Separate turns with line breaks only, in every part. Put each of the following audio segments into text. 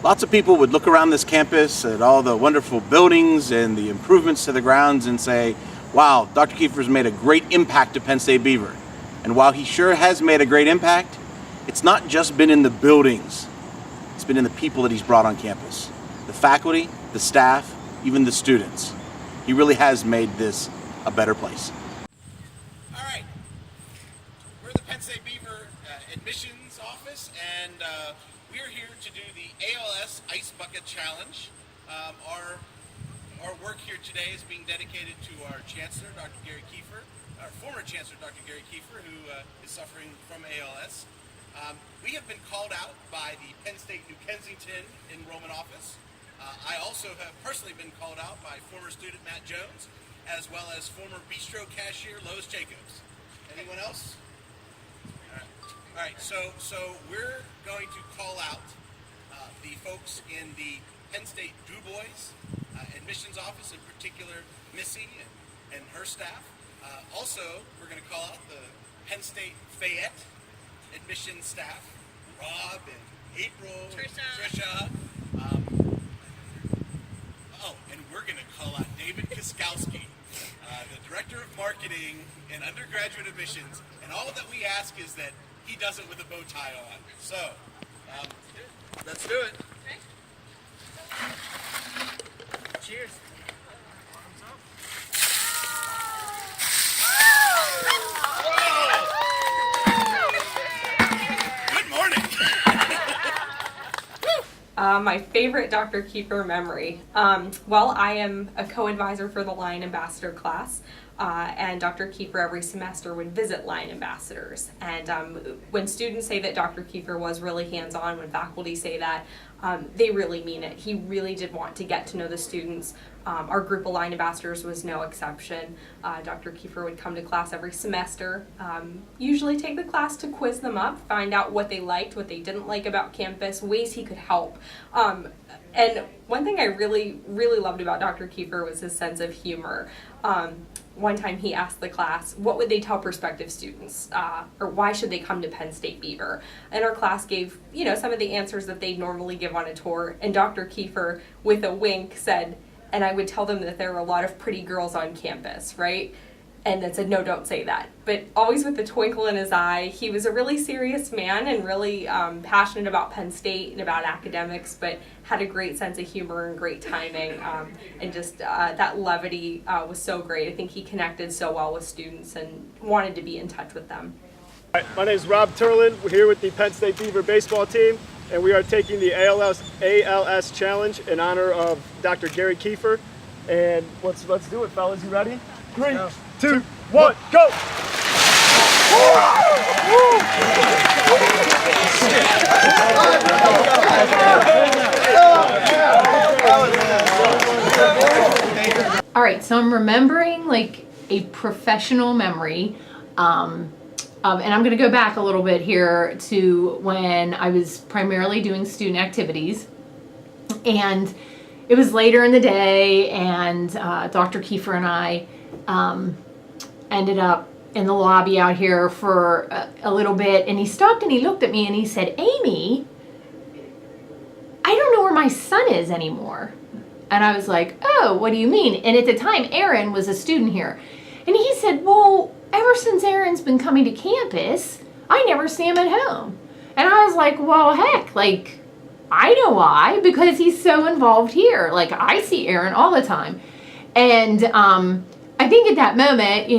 Lots of people would look around this campus at all the wonderful buildings and the improvements to the grounds and say, wow, Dr. Keefer's made a great impact to Penn State Beaver. And while he sure has made a great impact, it's not just been in the buildings. It's been in the people that he's brought on campus. The faculty, the staff, even the students. He really has made this a better place. All right, we're the Penn State Beaver admissions office, and we're here to do the ALS Ice Bucket Challenge. Our work here today is being dedicated to our Chancellor, Dr. Keefer, our former Chancellor, Dr. Keefer, who is suffering from ALS. We have been called out by the Penn State New Kensington enrollment office. I also have personally been called out by former student Matt Jones, as well as former bistro cashier Lois Jacobs. Anyone else? All right. So we're going to call out the folks in the Penn State Du Bois admissions office, in particular Missy and her staff. Also, we're going to call out the Penn State Fayette admissions staff, Rob and April, Trisha. And we're going to call out David Kiskowski, the Director of Marketing and Undergraduate Admissions, and all that we ask is that he does it with a bow tie on. So, let's do it. Okay. Cheers. Good morning.
My favorite Dr. Keefer memory. Well, I am a co-advisor for the Lion Ambassador class, and Dr. Keefer every semester would visit Lion Ambassadors. And when students say that Dr. Keefer was really hands-on, when faculty say that, they really mean it. He really did want to get to know the students. Our group of Lion Ambassadors was no exception. Dr. Keefer would come to class every semester, usually take the class to quiz them up, find out what they liked, what they didn't like about campus, ways he could help. And one thing I really loved about Dr. Keefer was his sense of humor. One time he asked the class, what would they tell prospective students, or why should they come to Penn State Beaver? And our class gave, some of the answers that they'd normally give on a tour, and Dr. Keefer, with a wink, said, and I would tell them that there were a lot of pretty girls on campus, right? And then said, no, don't say that. But always with a twinkle in his eye. He was a really serious man and really passionate about Penn State and about academics, but had a great sense of humor and great timing. And just that levity was so great. I think he connected so well with students and wanted to be in touch with them.
Hi, my name is Rob Turlin. We're here with the Penn State Beaver baseball team, and we are taking the ALS Challenge in honor of Dr. Gary Keefer. And let's do it, fellas. You ready? 3, 2, 1, go!
All right, so I'm remembering like a professional memory, and I'm going to go back a little bit here to when I was primarily doing student activities, and it was later in the day, and Dr. Keefer and I ended up in the lobby out here for a little bit, and he stopped and he looked at me and he said, Amy, I don't know where my son is anymore. And I was like, oh, what do you mean? And at the time, Aaron was a student here. And he said, well, ever since Aaron's been coming to campus, I never see him at home. And I was like, well, heck, like, I know why, because he's so involved here. Like, I see Aaron all the time. And I think at that moment,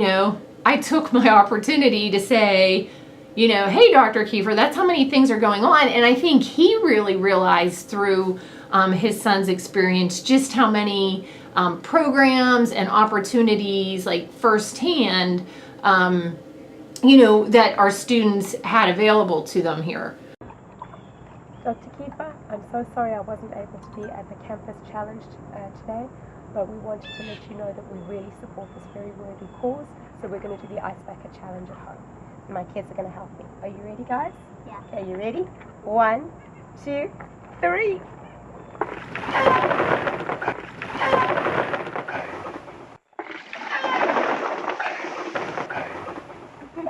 I took my opportunity to say, hey, Dr. Keefer, that's how many things are going on. And I think he really realized through his son's experience just how many programs and opportunities, like firsthand, that our students had available to them here.
Dr. Keefer, I'm so sorry I wasn't able to be at the campus challenge today, but we wanted to let you know that we really support this very worthy cause, so we're going to do the Ice Bucket Challenge at home. My kids are going to help me. Are you ready, guys? Yeah. Okay, you ready? 1, 2, 3.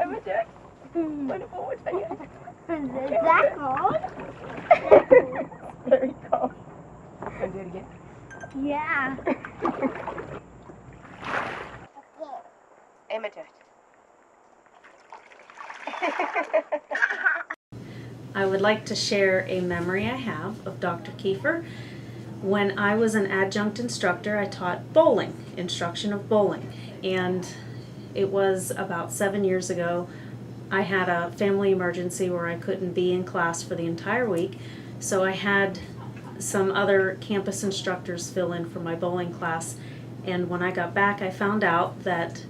Over to it. Put it forward for you. Is that cold? Very cold.
Yeah.
Imitate.
I would like to share a memory I have of Dr. Keefer. When I was an adjunct instructor, I taught bowling, instruction of bowling. And it was about 7 years ago. I had a family emergency where I couldn't be in class for the entire week. So I had some other campus instructors fill in for my bowling class. And when I got back, I found out that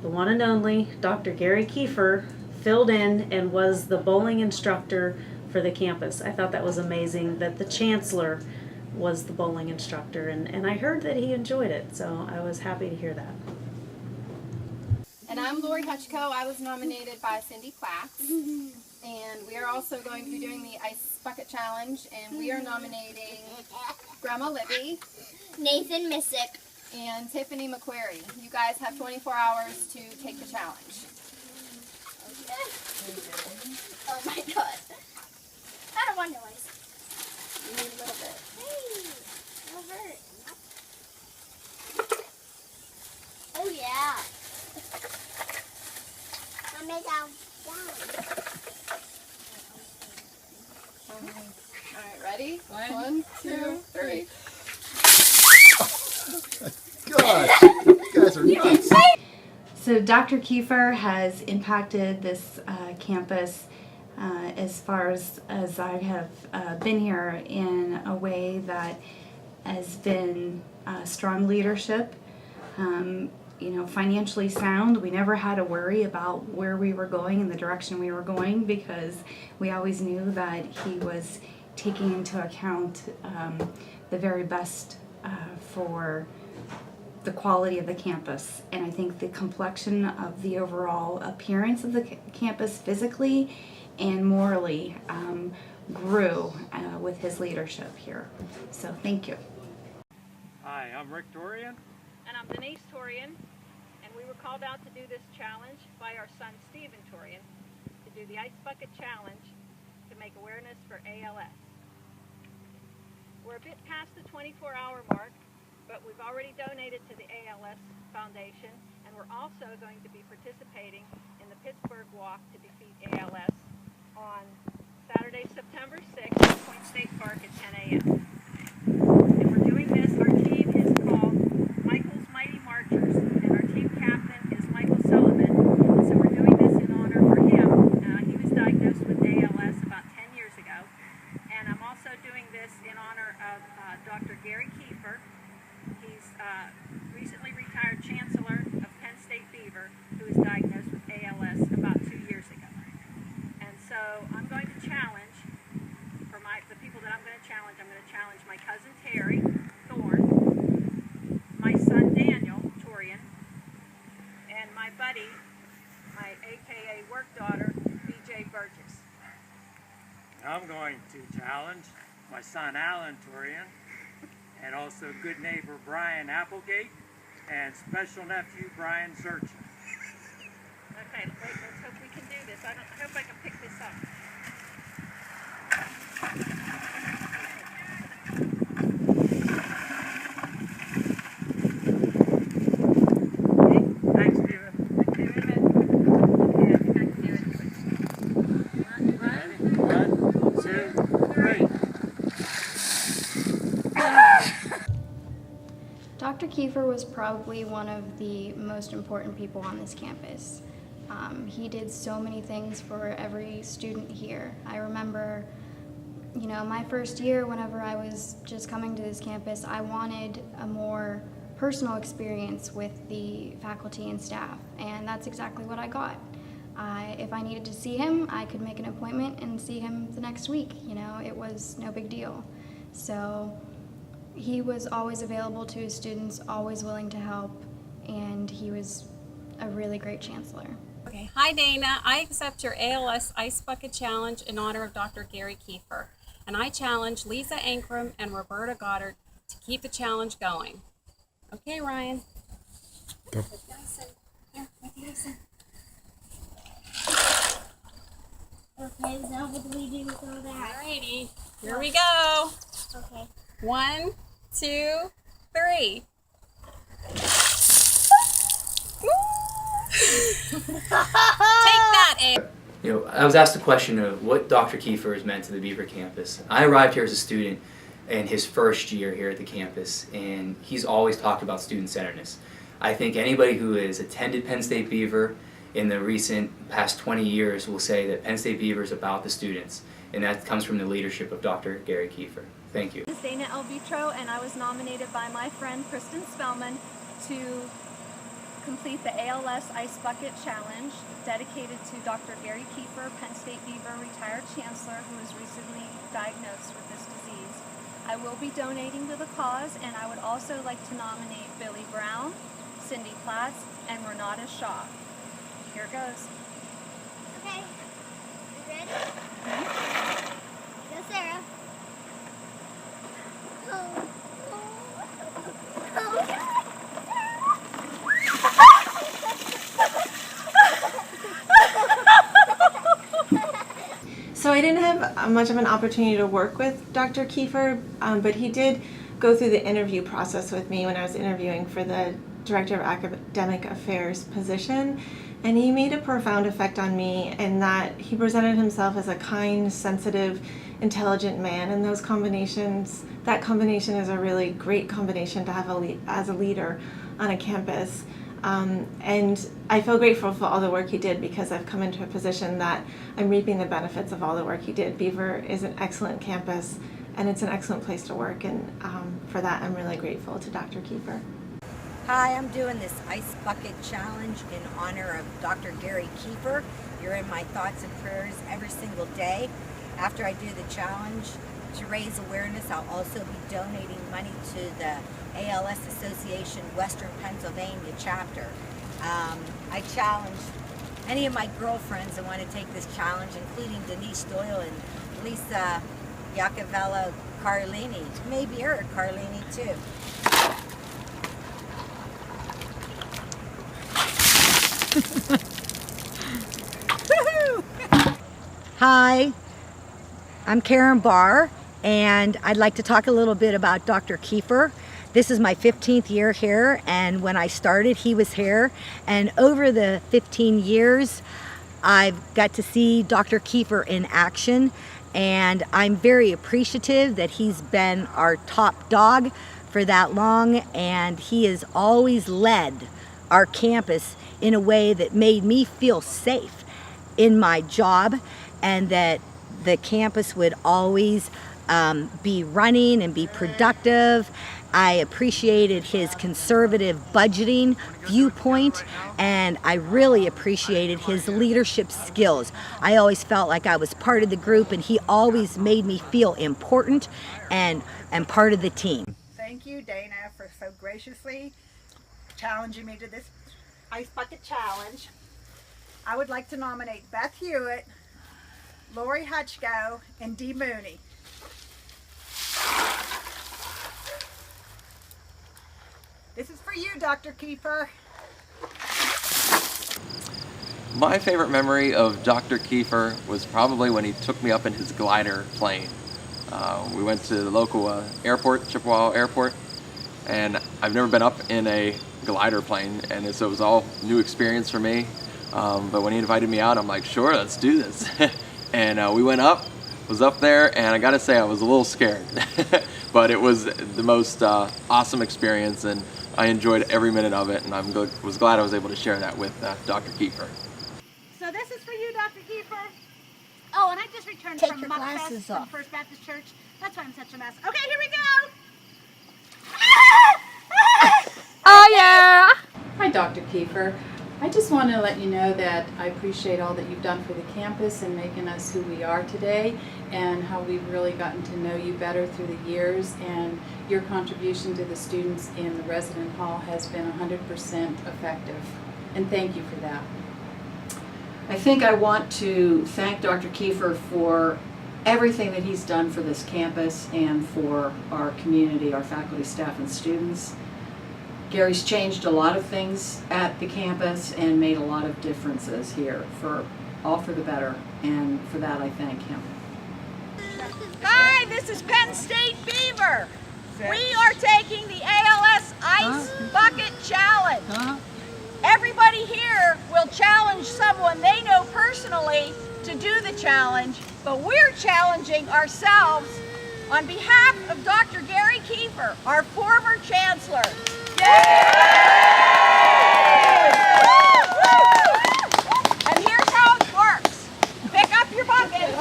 the one and only Dr. Gary Keefer filled in and was the bowling instructor for the campus. I thought that was amazing that the Chancellor was the bowling instructor, and I heard that he enjoyed it, so I was happy to hear that.
And I'm Lori Hutchko. I was nominated by Cindy Clax. And we are also going to be doing the Ice Bucket Challenge, and we are nominating Grandma Libby,
Nathan Missick.
and Tiffany McQuarrie. You guys have 24 hours to take the challenge.
Oh my god. I don't want noise.
You need a little bit.
Hey, it'll hurt. Oh yeah. I made that down.
All right, ready? One, two, three.
Gosh, you guys are nuts.
So Dr. Keefer has impacted this campus as far as I have been here in a way that has been strong leadership, financially sound. We never had to worry about where we were going and the direction we were going because we always knew that he was taking into account the very best for the quality of the campus. And I think the complexion of the overall appearance of the campus physically and morally grew with his leadership here. So thank you.
Hi, I'm Rick Torian.
And I'm Denise Torian, and we were called out to do this challenge by our son Stephen Torian to do the Ice Bucket Challenge to make awareness for ALS. We're a bit past the 24-hour mark, but we've already donated to the ALS Foundation, and we're also going to be participating in the Pittsburgh Walk to defeat ALS on Saturday, September 6th at Penn State Park at 10 a.m. And we're doing this, our team is called Michael's Mighty Marchers, and our team captain is Michael Sullivan. So we're doing this in honor for him. He was diagnosed with ALS about 10 years ago. And I'm also doing this in honor of Dr. Gary Keefer. He's recently retired Chancellor of Penn State Beaver, who was diagnosed with ALS about 2 years ago. And so I'm going to challenge, for the people that I'm going to challenge my cousin Terry Thorne, my son Daniel Torian, and my buddy, my AKA work daughter, BJ Burgess.
I'm going to challenge my son Alan Torian, and also good neighbor Brian Applegate, and special nephew Brian Zurchin.
Okay, let's hope we can do this. I hope I can pick this up.
Okay, thanks, Stephen. Ready? 1, 2, 3.
Dr. Keefer was probably one of the most important people on this campus. He did so many things for every student here. I remember, my first year whenever I was just coming to this campus, I wanted a more personal experience with the faculty and staff, and that's exactly what I got. If I needed to see him, I could make an appointment and see him the next week. It was no big deal. So he was always available to his students, always willing to help, and he was a really great chancellor.
Okay. Hi Dana, I accept your ALS Ice Bucket Challenge in honor of Dr. Gary Keefer, and I challenge Lisa Ankrum and Roberta Goddard to keep the challenge going. Okay, Ryan.
Go.
Here, Lisa.
Okay, now what do we do with all that?
Alrighty, here we go.
Okay.
1, 2, 3. Take that, Abe.
You know, I was asked the question of what Dr. Keefer has meant to the Beaver campus. I arrived here as a student in his first year here at the campus, and he's always talked about student-centeredness. I think anybody who has attended Penn State Beaver in the recent past 20 years will say that Penn State Beaver is about the students, and that comes from the leadership of Dr. Gary Keefer. Thank you.
This is Dana Elvitro, and I was nominated by my friend Kristen Spellman to complete the ALS Ice Bucket Challenge dedicated to Dr. Gary Keefer, Penn State Beaver retired Chancellor, who was recently diagnosed with this disease. I will be donating to the cause, and I would also like to nominate Billy Brown, Cindy Platts, and Renata Shaw. Here goes.
Okay. You ready? Go, Sarah.
So I didn't have much of an opportunity to work with Dr. Keefer, but he did go through the interview process with me when I was interviewing for the Director of Academic Affairs position, and he made a profound effect on me in that he presented himself as a kind, sensitive, intelligent man, and that combination is a really great combination to have as a leader on a campus. And I feel grateful for all the work he did because I've come into a position that I'm reaping the benefits of all the work he did. Beaver is an excellent campus and it's an excellent place to work, and for that I'm really grateful to Dr. Keefer.
Hi, I'm doing this Ice Bucket Challenge in honor of Dr. Gary Keefer. You're in my thoughts and prayers every single day. After I do the challenge, to raise awareness, I'll also be donating money to the ALS Association Western Pennsylvania chapter. I challenge any of my girlfriends that want to take this challenge, including Denise Doyle and Lisa Iacovella Carlini. Maybe you're a Carlini too. Hi, I'm Karen Barr, and I'd like to talk a little bit about Dr. Keefer. This is my 15th year here, and when I started, he was here. And over the 15 years, I've got to see Dr. Keefer in action, and I'm very appreciative that he's been our top dog for that long, and he has always led our campus in a way that made me feel safe in my job, and that the campus would always be running and be productive. I appreciated his conservative budgeting viewpoint, and I really appreciated his leadership skills. I always felt like I was part of the group, and he always made me feel important and part of the team.
Thank you, Dana, for so graciously challenging me to this Ice Bucket Challenge. I would like to nominate Beth Hewitt, Lori Hutchko, and Dee Mooney. This is for you, Dr. Keefer.
My favorite memory of Dr. Keefer was probably when he took me up in his glider plane. We went to the local airport, Chippewa Airport, and I've never been up in a glider plane, and so it was all new experience for me. But when he invited me out, I'm like, sure, let's do this. And we went up, was up there, and I gotta say I was a little scared. But it was the most awesome experience, and I enjoyed every minute of it, and I was glad I was able to share that with Dr. Keefer.
So this is for you, Dr. Keefer. Oh, and I just returned from Muckfest from First Baptist Church. That's why I'm such a mess. Okay, here we go.
Oh yeah! Hi, Dr. Keefer. I just want to let you know that I appreciate all that you've done for the campus and making us who we are today, and how we've really gotten to know you better through the years, and your contribution to the students in the resident hall has been 100% effective, and thank you for that.
I think I want to thank Dr. Keefer for everything that he's done for this campus and for our community, our faculty, staff, and students. Gary's changed a lot of things at the campus and made a lot of differences here, all for the better, and for that I thank him.
Hi, this is Penn State Beaver.
We are taking the ALS Ice Bucket Challenge. Everybody here will challenge someone they know personally to do the challenge, but we're challenging ourselves on behalf of Dr. Gary Keefer, our former Chancellor. And here's how it works. Pick up your bucket.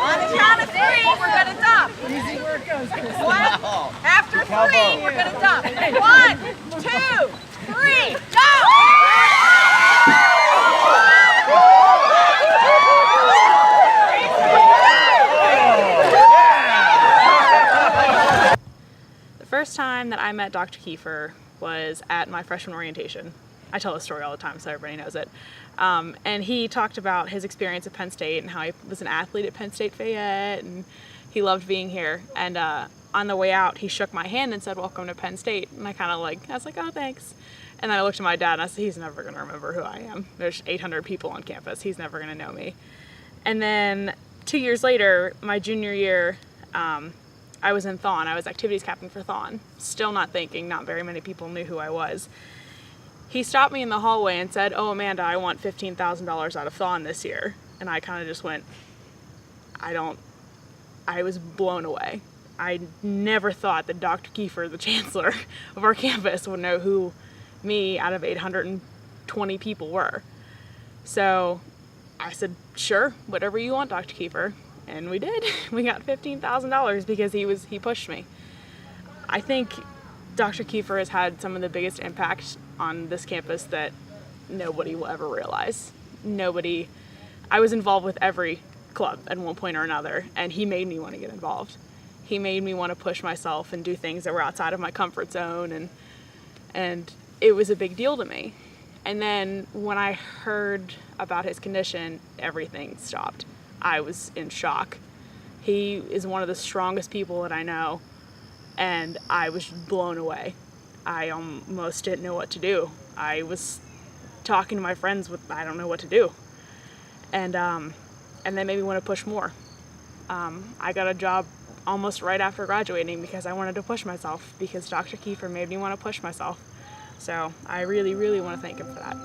On the count of 3, we're going to dump. Easy where it goes, Chris. After 3, we're going to dump. 1, 2, 3, go!
The first time that I met Dr. Keefer was at my freshman orientation. I tell this story all the time so everybody knows it. And he talked about his experience at Penn State and how he was an athlete at Penn State Fayette and he loved being here. And on the way out, he shook my hand and said, "Welcome to Penn State." And I was like, "Oh, thanks." And then I looked at my dad and I said, "He's never gonna remember who I am. There's 800 people on campus. He's never gonna know me." And then 2 years later, my junior year, I was in Thon. I was activities captain for Thon. Still not thinking, not very many people knew who I was. He stopped me in the hallway and said, "Oh, Amanda, I want $15,000 out of Thon this year." And I kind of just went, I was blown away. I never thought that Dr. Keefer, the chancellor of our campus, would know who me out of 820 people were. So I said, "Sure, whatever you want, Dr. Keefer." And we did. We got $15,000 because he pushed me. I think Dr. Keefer has had some of the biggest impact on this campus that nobody will ever realize. I was involved with every club at one point or another, and he made me want to get involved. He made me want to push myself and do things that were outside of my comfort zone, and it was a big deal to me. And then when I heard about his condition, everything stopped. I was in shock. He is one of the strongest people that I know, and I was blown away. I almost didn't know what to do. I was talking to my friends with, I don't know what to do. And that made me want to push more. I got a job almost right after graduating because I wanted to push myself, because Dr. Keefer made me want to push myself. So I really, really want to thank him for that.